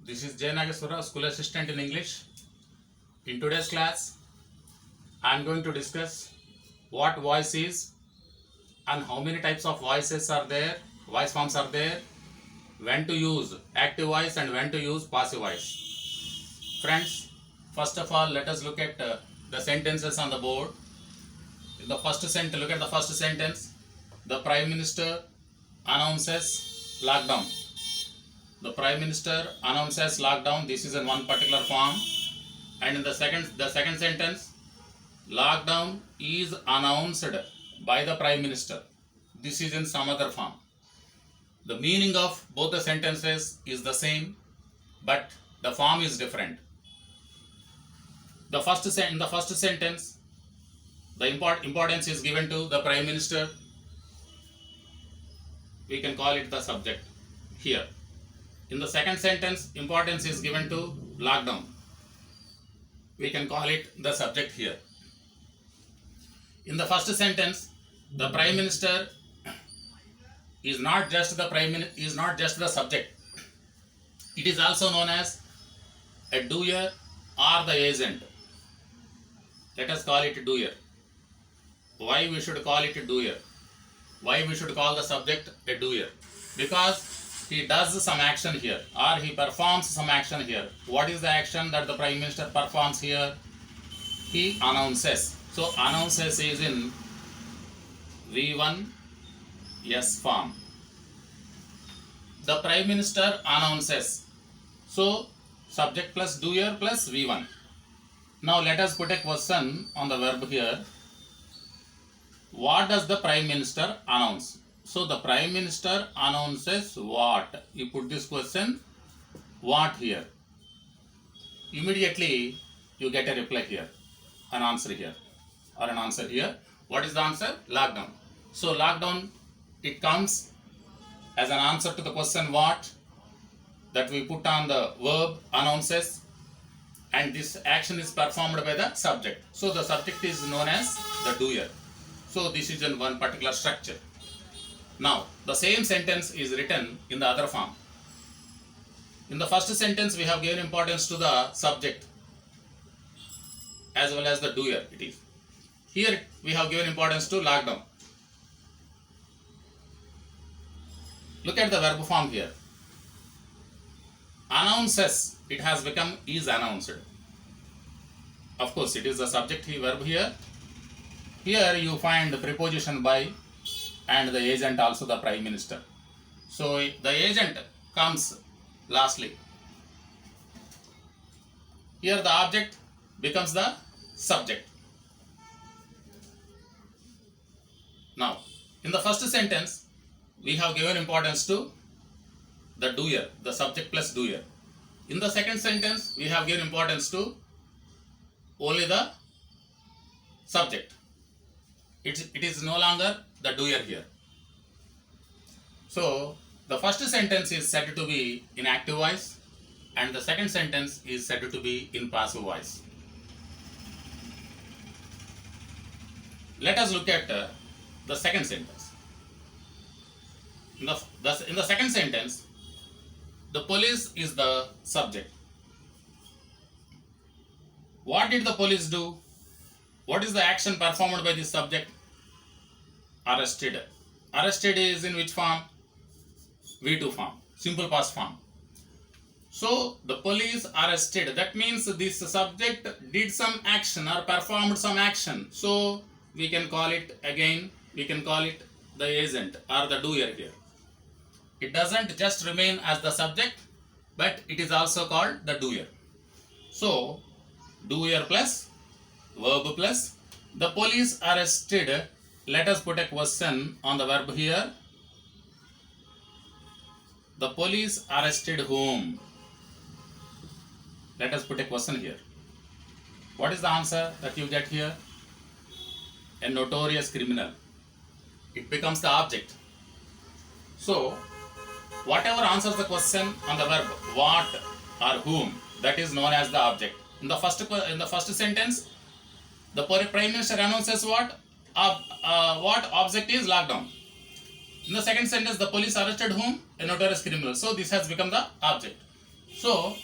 This is Jay Nageswara, School Assistant in English. In today's class, I am going to discuss what voice is and how many types of voices are there, voice forms are there, when to use active voice and when to use passive voice. Friends, first of all, let us look at the sentences on the board. In the first sentence, look at the first sentence. The Prime Minister announces lockdown. The Prime Minister announces lockdown. This is in one particular form. And in the second sentence, lockdown is announced by the Prime Minister. This is in some other form. The meaning of both the sentences is the same, but the form is different. In the first sentence, the importance is given to the Prime Minister. We can call it the subject here. In the second sentence, importance is given to lockdown. We can call it the subject here. In the first sentence, the Prime Minister is not just the subject. It is also known as a doer or the agent. Let us call it doer. Why we should call it doer? Why we should call the subject a doer? Because he does some action here, or he performs some action here. What is the action that the Prime Minister performs here? He announces. So announces is in V1S form. The Prime Minister announces. So subject plus doer plus V1. Now let us put a question on the verb here. What does the Prime Minister announce? So the Prime Minister announces what? You put this question, what here? Immediately you get a reply here, an answer here, or an answer here. What is the answer? Lockdown. So lockdown, it comes as an answer to the question what, that we put on the verb announces, and this action is performed by the subject. So the subject is known as the doer. So this is in one particular structure. Now, the same sentence is written in the other form. In the first sentence, we have given importance to the subject as well as the doer it is. Here, we have given importance to lockdown. Look at the verb form here. Announces, it has become is announced. Of course, it is the subject verb here. Here you find the preposition by and the agent also the Prime Minister. So the agent comes lastly. Here the object becomes the subject. Now, in the first sentence, we have given importance to the doer, the subject plus doer. In the second sentence, we have given importance to only the subject. It is no longer the doer here. So the first sentence is said to be in active voice and the second sentence is said to be in passive voice. Let us look at the second sentence. In the second sentence, the police is the subject. What did the police do? What is the action performed by this subject? Arrested. Arrested is in which form? V2 form, simple past form. So the police arrested. That means this subject did some action or performed some action. So we can call it again, we can call it the agent or the doer here. It doesn't just remain as the subject, but it is also called the doer. So doer plus verb plus the police arrested. Let us put a question on the verb here. The police arrested whom? Let us put a question here. What is the answer that you get here? A notorious criminal. It becomes the object. So, whatever answers the question on the verb what or whom, that is known as the object. In the first sentence, the Prime Minister announces what object is lockdown. In the second sentence, the police arrested whom? A notorious criminal. So this has become the object. So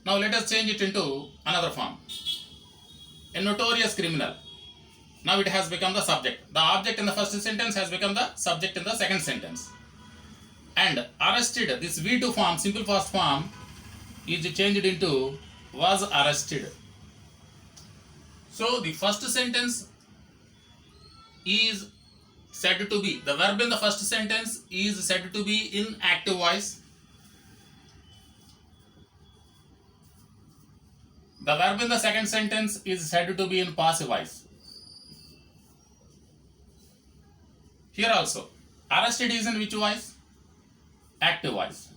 now let us change it into another form. A notorious criminal. Now it has become the subject. The object in the first sentence has become the subject in the second sentence. And arrested, this V2 form, simple past form, is changed into was arrested. So the first sentence is said to be, the verb in the first sentence is said to be in active voice. The verb in the second sentence is said to be in passive voice. Here also, arrested is in which voice? Active voice.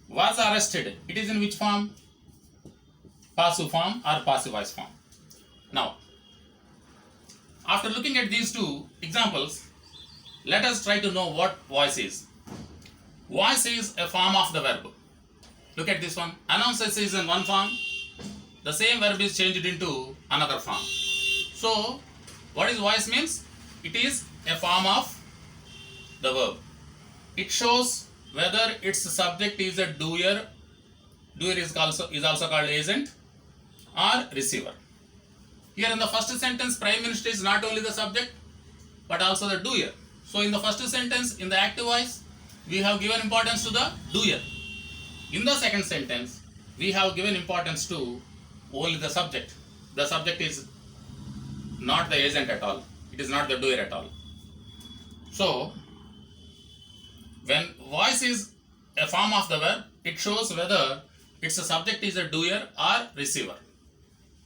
Was arrested, it is in which form? Passive form or passive voice form. Now, after looking at these two examples, let us try to know what voice is. Voice is a form of the verb. Look at this one. Announces is in one form. The same verb is changed into another form. So, what is voice means? It is a form of the verb. It shows whether its subject is a doer. Doer is also called agent or receiver. Here in the first sentence, Prime Minister is not only the subject but also the doer. So in the first sentence, in the active voice, we have given importance to the doer. In the second sentence, we have given importance to only the subject. The subject is not the agent at all. It is not the doer at all. So when voice is a form of the verb, it shows whether its subject is a doer or receiver.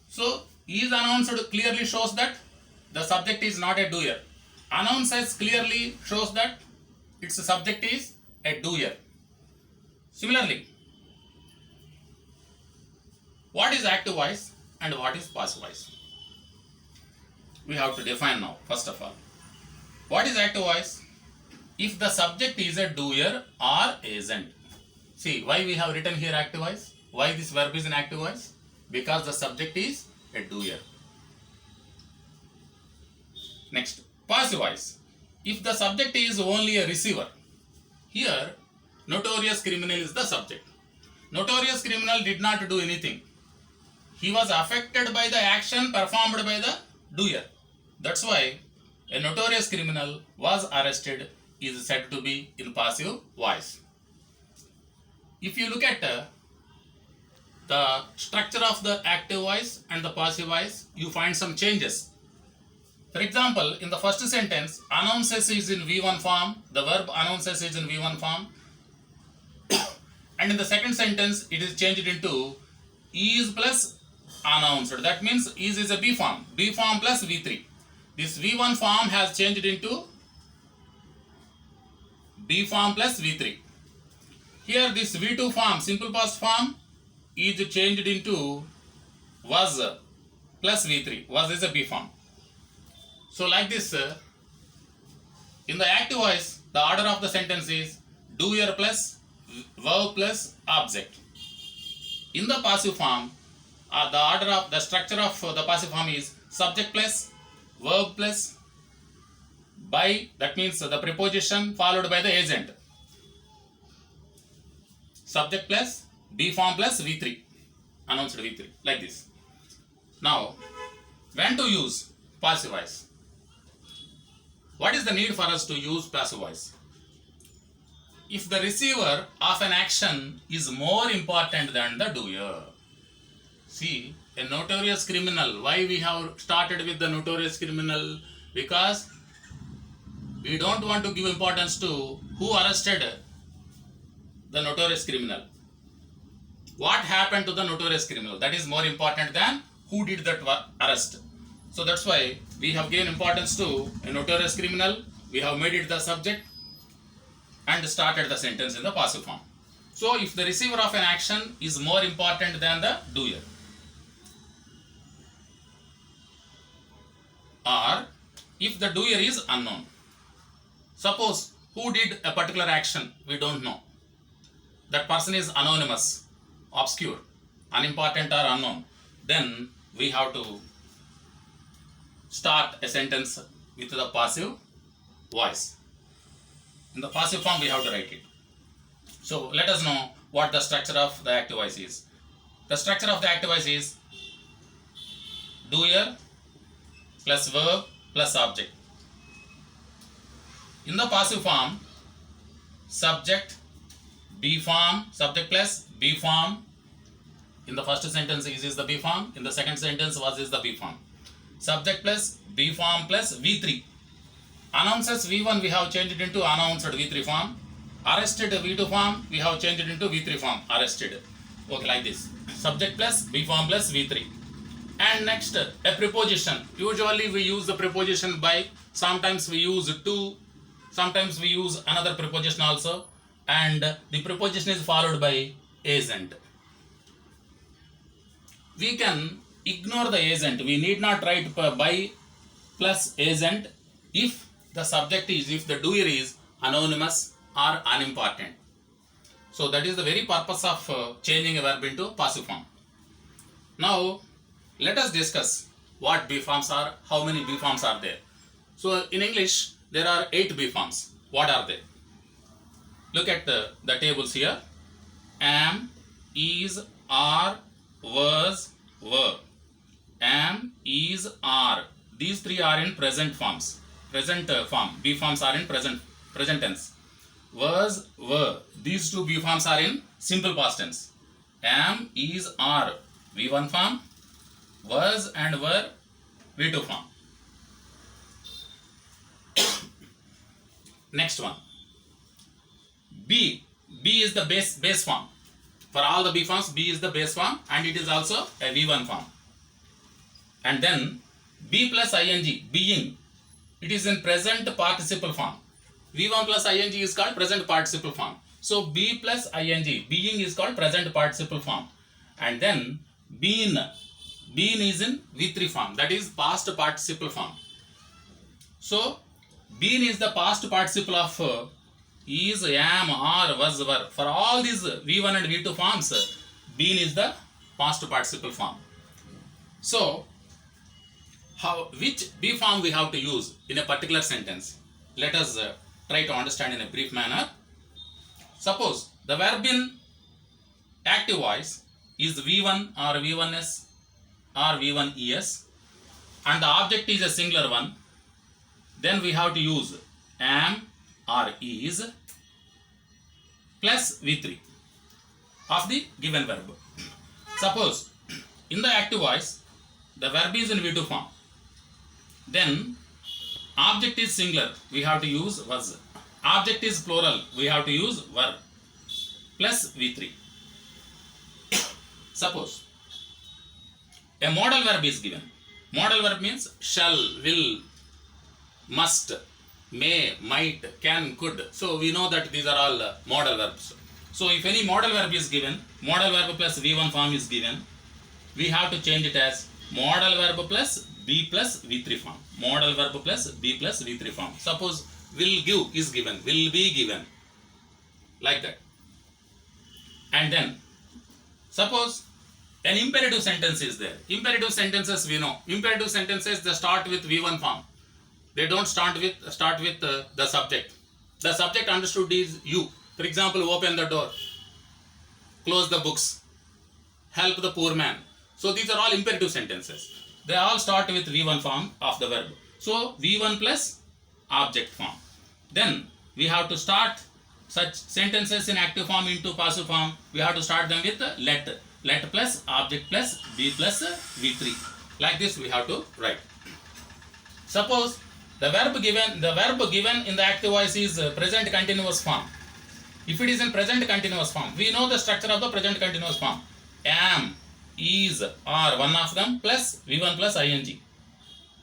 So is announced clearly shows that the subject is not a doer. Announces clearly shows that its subject is a doer. Similarly, what is active voice and what is passive voice? We have to define now, first of all. What is active voice? If the subject is a doer or agent. See, why we have written here active voice? Why this verb is in active voice? Because the subject is a doer. Next, passive voice. If the subject is only a receiver. Here, notorious criminal is the subject. Notorious criminal did not do anything. He was affected by the action performed by the doer. That's why a notorious criminal was arrested is said to be in passive voice. If you look at the structure of the active voice and the passive voice, you find some changes. For example, in the first sentence, announces is in V1 form, the verb announces is in V1 form, and in the second sentence, it is changed into is plus announced. That means is a B form plus V3. This V1 form has changed into B form plus V3. Here this V2 form, simple past form, is changed into was plus V3. Was is a B form. So like this, in the active voice, the order of the sentence is doer plus verb plus object. In the passive form, the structure of the passive form is subject plus verb plus by, that means the preposition followed by the agent. Subject plus B form plus V3, announced V3, like this. Now, when to use passive voice? What is the need for us to use passive voice? If the receiver of an action is more important than the doer. See, a notorious criminal. Why we have started with the notorious criminal? Because we don't want to give importance to who arrested the notorious criminal. What happened to the notorious criminal? That is more important than who did that arrest. So that's why we have given importance to a notorious criminal. We have made it the subject and started the sentence in the passive form. So if the receiver of an action is more important than the doer, or if the doer is unknown. Suppose who did a particular action, we don't know. That person is anonymous, obscure, unimportant or unknown. Then we have to start a sentence with the passive voice. In the passive form we have to write it. So let us know what the structure of the active voice is. The structure of the active voice is doer plus verb plus object. In the passive form, subject, be form, subject plus be form. In the first sentence is the be form. In the second sentence was is the be form. Subject plus be form plus V3. Announces V1 we have changed it into announced V3 form. Arrested V2 form we have changed it into V3 form. Arrested. Okay, like this. Subject plus be form plus V3. And next, a preposition. Usually we use the preposition by. Sometimes we use to. Sometimes we use another preposition also. And the preposition is followed by agent. We can ignore the agent. We need not write by plus agent if the subject is, if the doer is anonymous or unimportant. So that is the very purpose of changing a verb into passive form. Now let us discuss what B forms are, how many B forms are there. So in English there are 8 B forms. What are they? Look at the tables here. Am, is, are, was, were. Am, is, are. These 3 are in present forms. Present form. B forms are in present tense. Was, were. These 2 B forms are in simple past tense. Am, is, are. V1 form. Was and were. V2 form. Next one. B. B is the base form. For all the B forms, B is the base form and it is also a V1 form. And then B plus ing, being, it is in present participle form. V1 plus ing is called present participle form. So B plus ing, being is called present participle form. And then been is in V3 form, that is past participle form. So been is the past participle of is, am, are, was, were. For all these V1 and V2 forms, been is the past participle form. So which B form we have to use in a particular sentence? Let us try to understand in a brief manner. Suppose the verb in active voice is V1 or V1s or V1es and the object is a singular one, then we have to use am or is plus V3 of the given verb. Suppose in the active voice the verb is in V2 form, then object is singular, we have to use was. Object is plural, we have to use were plus V3. Suppose a modal verb is given. Modal verb means shall, will, must, may, might, can, could. So we know that these are all modal verbs. So if any modal verb is given, modal verb plus V1 form is given, we have to change it as modal verb plus B plus V3 form. Modal verb plus B plus V3 form. Suppose will give is given, will be given, like that. And then suppose an imperative sentence is there. Imperative sentences we know. Imperative sentences they start with V1 form. They don't start with the subject. The subject understood is you. For example, open the door, close the books, help the poor man. So these are all imperative sentences. They all start with V1 form of the verb. So V1 plus object form. Then we have to start such sentences in active form into passive form. We have to start them with let. Let plus object plus B plus V3. Like this we have to write. Suppose the verb given in the active voice is present continuous form. If it is in present continuous form, we know the structure of the present continuous form. Am, is, are, one of them plus V1 plus ing.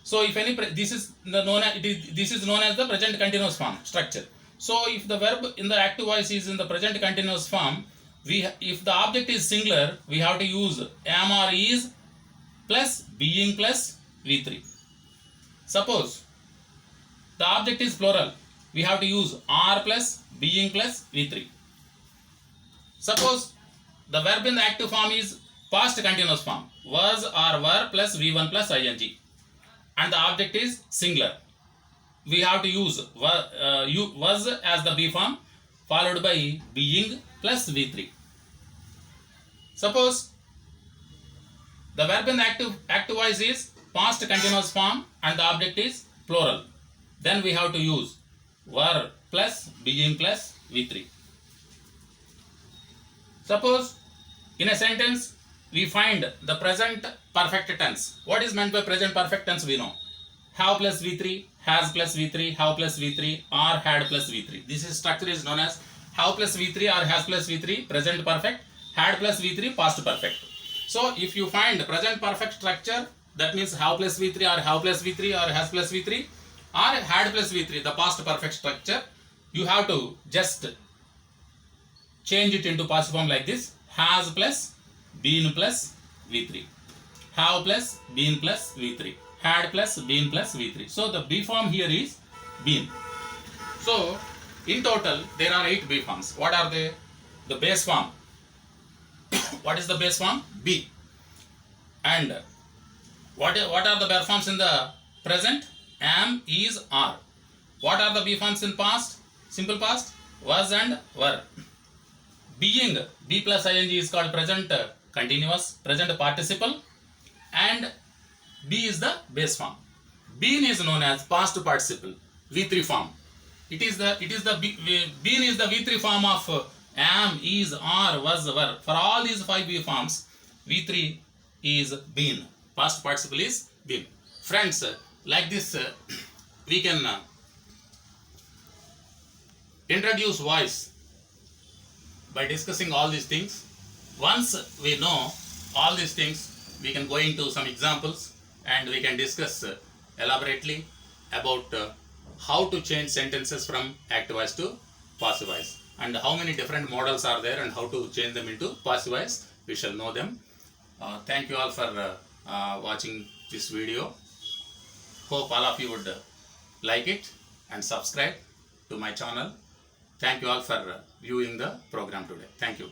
So if any this is known as the present continuous form structure. So if the verb in the active voice is in the present continuous form, if the object is singular, we have to use am or is plus being plus V3. Suppose the object is plural, we have to use are plus being plus V3. Suppose the verb in the active form is past continuous form, was or were plus V1 plus ing, and the object is singular. we have to use was as the B form followed by being plus V3. Suppose the verb in the active voice is past continuous form and the object is plural. Then we have to use were plus being plus V3. Suppose in a sentence we find the present perfect tense. What is meant by present perfect tense we know. Have plus V3, has plus V3, have plus V3 or had plus V3. This is structure is known as have plus V3 or has plus V3 present perfect, had plus V3 past perfect. So if you find present perfect structure, that means have plus V3 or have plus V3 or has plus V3 or had plus V3, the past perfect structure, you have to just change it into passive form like this. Has plus been plus V3, have plus been plus V3, had plus been plus V3. So the B form here is been. So in total there are 8 B forms. What are they? The base form. What is the base form? B. And what are the verb forms in the present? Am, is, are. What are the B forms in past? Simple past? Was and were. Being, B plus ing is called present continuous, present participle, and B is the base form. Been is known as past participle, V3 form. Been is the V3 form of am, is, are, was, were. For all these 5 B forms, V3 is been. Past participle is been. Friends, like this, we can introduce voice by discussing all these things. Once we know all these things, we can go into some examples and we can discuss elaborately about how to change sentences from active voice to passive voice and how many different models are there and how to change them into passive voice. We shall know them. Thank you all for watching this video. Hope all of you would like it and subscribe to my channel. Thank you all for viewing the program today. Thank you.